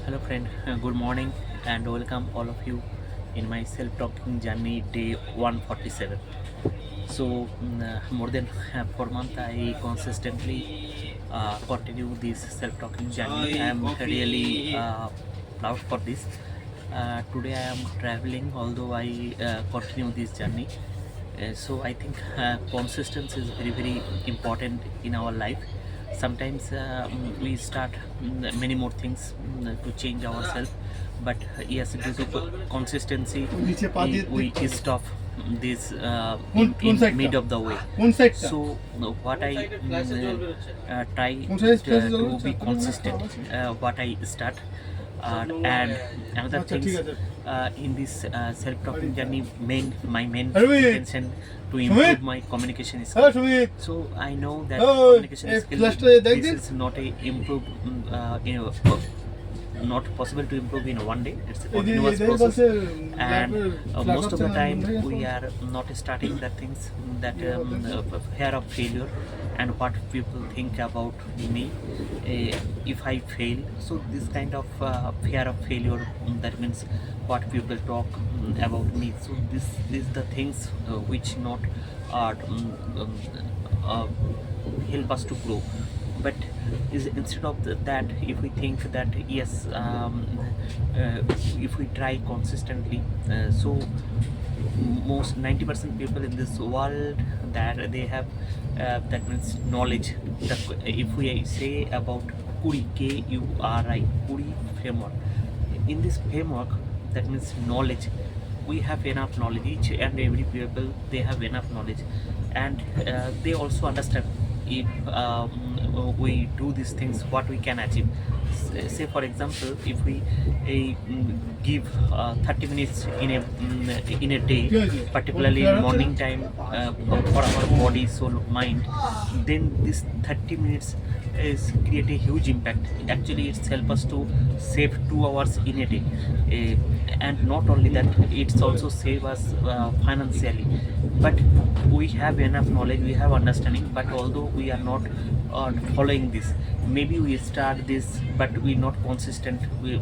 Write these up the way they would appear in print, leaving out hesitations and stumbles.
Hello friend, good morning and welcome all of you in my self-talking journey day 147. More than 4 months I consistently continue this self-talking journey. I am really proud for this. Today I am traveling, although I continue this journey. So I think consistency is very important in our life. Sometimes we start many more things to change ourselves, but yes, due to consistency we stop this in mid of the way. So what I try to be consistent, what I start, and another things in this self-talking journey, my main intention to improve my communication skills. So I know that communication skill, this is not a improve not possible to improve in one day. It's a continuous process, and most of the time we are not starting the things that fear of failure and what people think about me if I fail. So this kind of fear of failure, that means what people talk about me. So this is the things which not uh, help us to grow. But is instead of that, if we think that yes, if we try consistently, so most 90% people in this world that they have that means knowledge. If we say about Kuri, KURI, Kuri framework, in this framework, that means knowledge, we have enough knowledge. Each and every people, they have enough knowledge, and they also understand if we do these things what we can achieve. Say for example, if we give 30 minutes in a day, particularly in morning time, for our body, soul, mind, then this 30 minutes is create a huge impact. Actually it's help us to save 2 hours in a day. And not only that, it's also save us financially. But we have enough knowledge, we have understanding, but although we are not following this, maybe we start this but we not consistent, we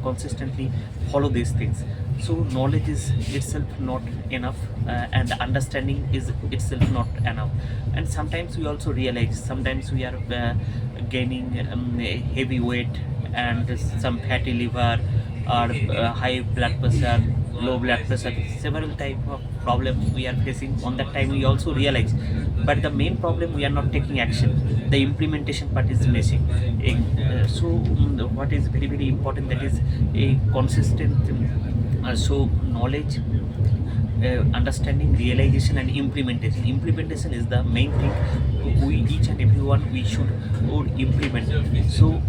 consistently follow these things. So knowledge is itself not enough, and understanding is itself not enough. And sometimes we also realize, sometimes we are gaining a heavy weight and some fatty liver or high blood pressure, low blood pressure, several type of problem we are facing. On that time we also realize, but the main problem, we are not taking action. The implementation part is missing. What is very important, that is a consistent, so knowledge, understanding, realization, and implementation. Implementation is the main thing. We, each and everyone, we should would implement. So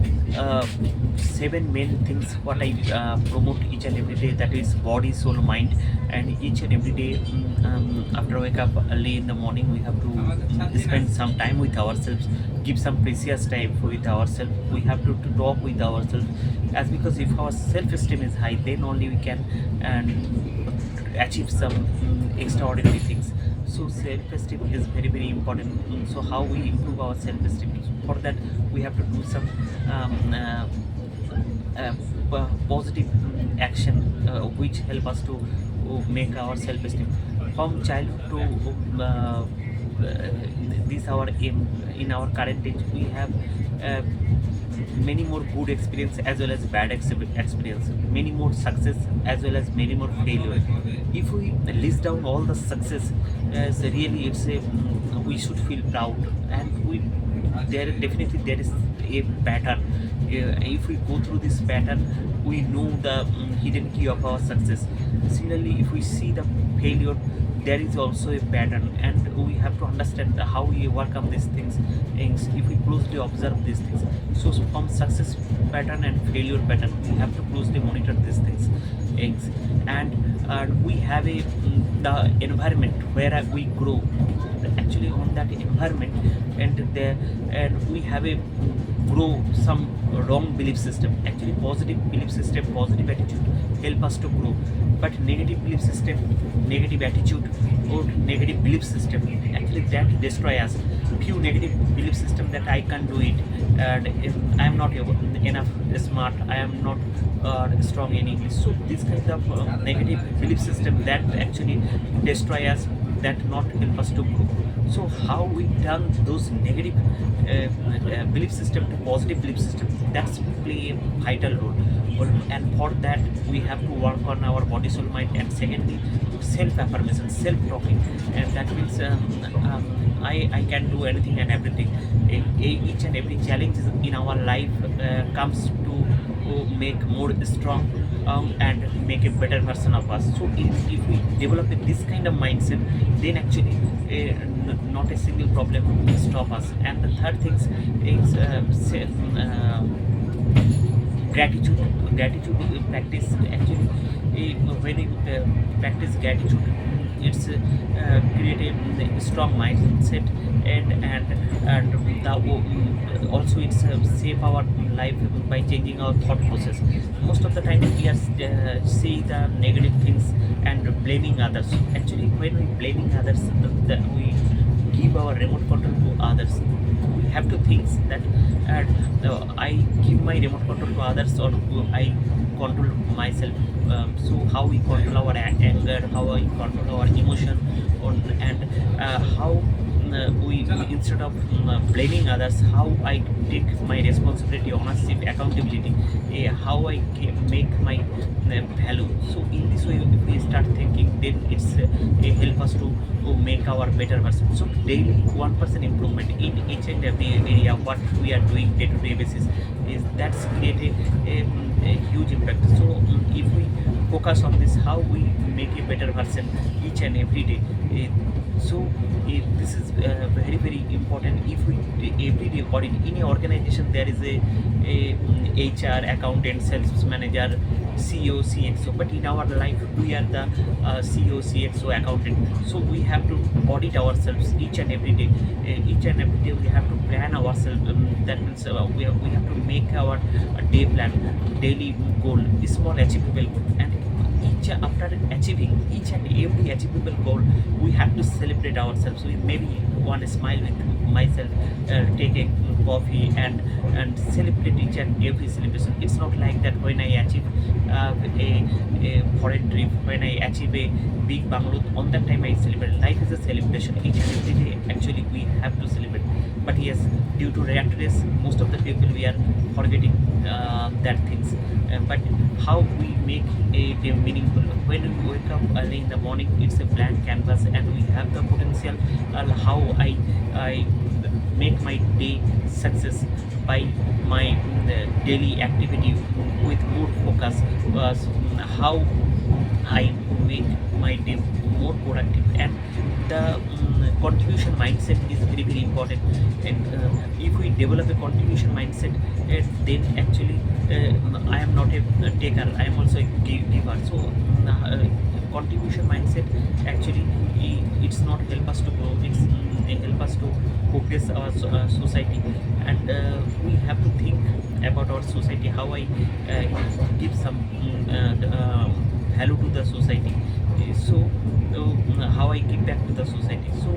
7 main things what I promote each and every day, that is body, soul, mind. And each and every day, after wake up early in the morning, we have to spend some time with ourselves, give some precious time with ourselves. We have to talk with ourselves, as because if our self-esteem is high, then only we can achieve some extraordinary things. So self-esteem is very important. So how we improve our self-esteem? For that we have to do some positive action which help us to make our self-esteem. From childhood to this our aim. In our current age, we have uh, many more good experience as well as bad experience, many more success as well as many more failure. If we list down all the success, as really it's a, we should feel proud. And we, there definitely there is a pattern. If we go through this pattern, we know the hidden key of our success. Similarly, if we see the failure, there is also a pattern, and we have to understand how we overcome these things. If we closely observe these things, so from success pattern and failure pattern, we have to closely monitor these things. And we have a the environment where we grow. Actually on that environment, and we have a grow some wrong belief system. Actually positive belief system, positive attitude help us to grow, but negative belief system, negative attitude, or negative belief system, actually that destroy us. few negative belief system that I can't do it, and if I am not enough smart, I am not strong in English. So this kind of negative belief system that actually destroy us, that not help us to grow. So how we turn those negative belief system to positive belief system, that's play a vital role. And for that we have to work on our body, soul, mind, and secondly self affirmation, self talking. And that means I can do anything and everything. Each and every challenge in our life comes to make more strong, and make a better version of us. So if we develop this kind of mindset, then actually not a single problem will stop us. And the third thing is gratitude practice. Actually when you practice gratitude, it's create a strong mindset, and also it's save our life by changing our thought process. Most of the time we are see the negative things and blaming others. Actually when we blaming others, we give our remote control to others. We have to think that I give my remote control to others, or I control myself. So how we control our anger, how we control our emotion, and how we instead of blaming others, how I take my responsibility, ownership, accountability, how I make my value. So in this way, if we start thinking, then it's help us to make our better version. So daily 1% improvement in each and every area what we are doing day to day basis, is that's created a huge impact. So if we focus on this, how we make a better version each and every day. So this is very important. If we every day audit in a organization, there is a HR, accountant, sales manager, CEO, CXO. But in our life, we are the CEO, CXO, accountant. So we have to audit ourselves each and every day. Each and every day we have to plan ourselves. That means we have to make our day plan, daily goal, small achievable goal, and after achieving each and every achievable goal, we have to celebrate ourselves. We maybe want to smile with myself, take a coffee, and celebrate each and every celebration. It's not like that when I achieve a foreign trip, when I achieve a big bungalow, on that time I celebrate. Life is a celebration. Each and every day actually we have to celebrate. But yes, due to rat race, most of the people we are forgetting that things. But how we make a day meaningful? When we wake up early in the morning, it's a blank canvas, and we have the potential. How I make my day success by my daily activity with more focus. How I make my day more productive, and the contribution mindset is very important. And if we develop a contribution mindset, then actually I am not a taker, I am also a giver. So contribution mindset actually it's not help us to grow, it's help us to progress our society. And we have to think about our society, how I give some value to the society. So how I give back to the society. So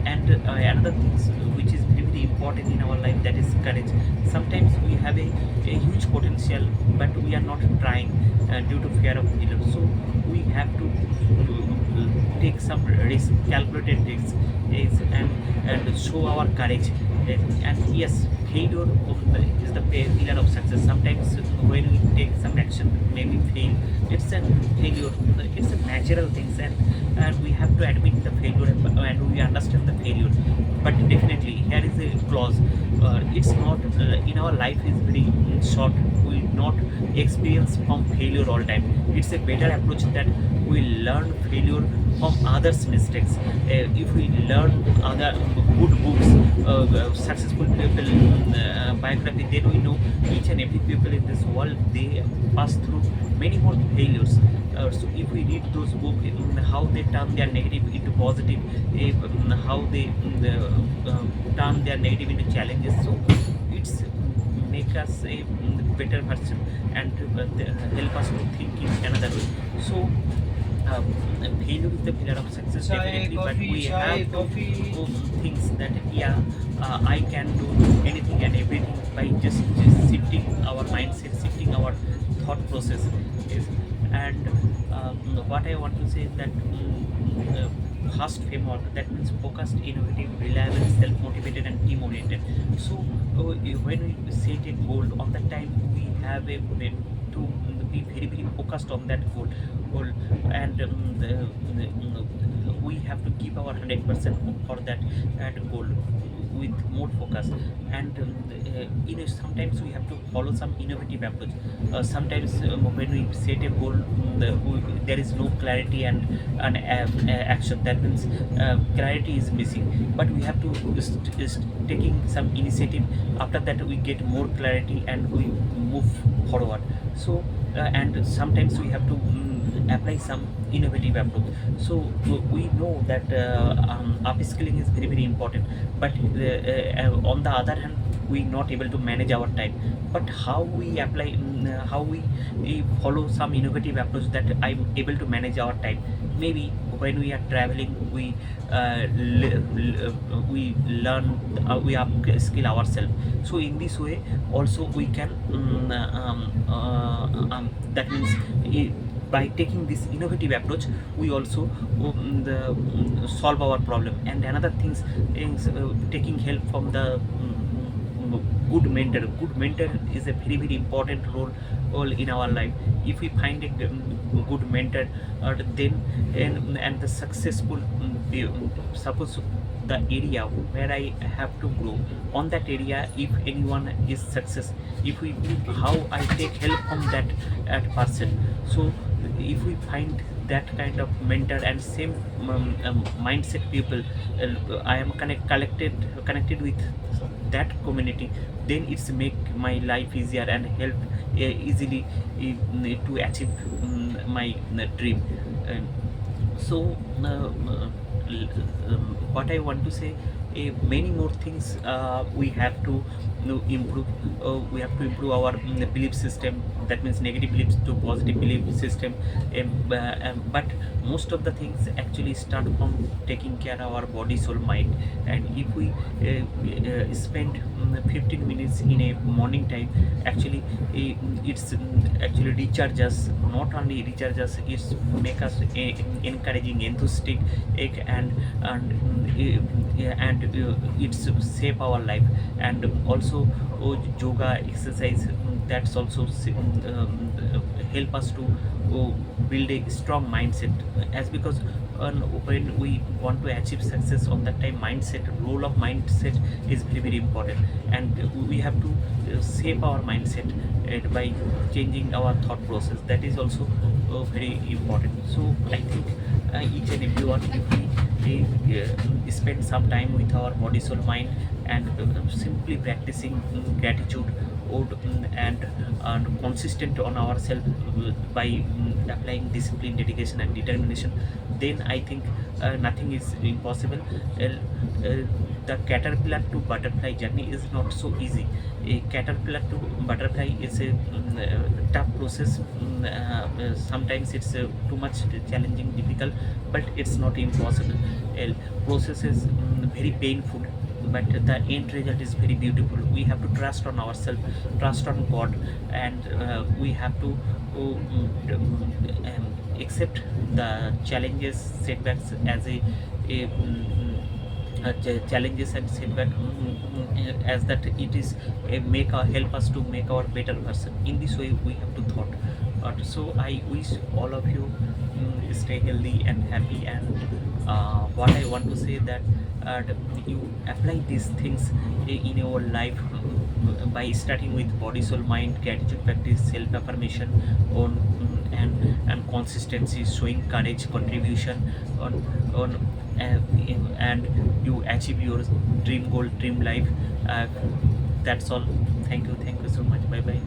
and another things which is very important in our life, that is courage. Sometimes we have a huge potential, but we are not trying due to fear of failure. So we have to take some risk, calculated risks, and show our courage. And yes, failure is the pillar of success. Sometimes when we take some action, maybe fail, it's a failure. It's a natural thing, and we have to admit the failure, and we understand the failure. But definitely here is a clause. It's not in our life is very short. We not experience from failure all time. It's a better approach that we learn failure from others' mistakes. If we learn other good books, successful people biography, then we know each and every people in this world, they pass through many more failures. So if we read those books, how they turn their negative into positive, how they turn their negative into challenges. So it's make us a better person, and help us to think in another way. So failure is the pillar of success definitely, but we have to things that yeah, I can do anything and everything by just shifting our mindset, shifting our thought process. Yes. And what I want to say is that fast framework, that means focused, innovative, reliable, self-motivated, and team-oriented. So when we set a goal, on that time we have a way to be very focused on that goal, and we have to give our 100% for that goal with more focus. And sometimes we have to follow some innovative approach. Sometimes when we set a goal, there is no clarity and action. That means clarity is missing, but we have to is taking some initiative. After that we get more clarity and we move forward. So and sometimes we have to apply some innovative approach. So we know that upskilling is very important, but on the other hand we not able to manage our time. But how we apply, how we follow some innovative approach that I'm able to manage our time. Maybe when we are traveling, we learn, we upskill ourselves. So in this way also we can that means by taking this innovative approach we also solve our problem. And another things is taking help from the good mentor. Good mentor is a very important role in our life. If we find a good mentor, then and the successful suppose the area where I have to grow, on that area if anyone is success, if we how I take help from that person. So if we find that kind of mentor and same mindset people, I am connected with that community, then it's make my life easier and help easily to achieve my dream. And so what I want to say, many more things we have to improve. We have to improve our belief system, that means negative beliefs to positive belief system. But most of the things actually start from taking care of our body, soul, mind. And if we spend 15 minutes in a morning time, actually it's actually recharge us, not only recharge us, it's make us encouraging, enthusiastic, and it's save our life. And also yoga exercise, that's also help us to build a strong mindset. As because when we want to achieve success, on that time mindset, role of mindset is very important. And we have to shape our mindset by changing our thought process. That is also very important. So I think each and everyone, if we spend some time with our body, soul, mind, and simply practicing gratitude, and consistent on ourselves by applying discipline, dedication, and determination, then I think nothing is impossible. The caterpillar to butterfly journey is not so easy. A caterpillar to butterfly is a tough process. Sometimes it's too much challenging, difficult, but it's not impossible. Process is very painful, but the end result is very beautiful. We have to trust on ourselves, trust on God, and we have to accept the challenges, setbacks as challenges and setback, as that it is help us to make our better person. In this way we have to thought. So I wish all of you stay healthy and happy. And what I want to say that you apply these things in your life by starting with body, soul, mind, gratitude practice, self affirmation, on and consistency, showing courage, contribution on and you achieve your dream goal, dream life. That's all. Thank you so much. Bye bye.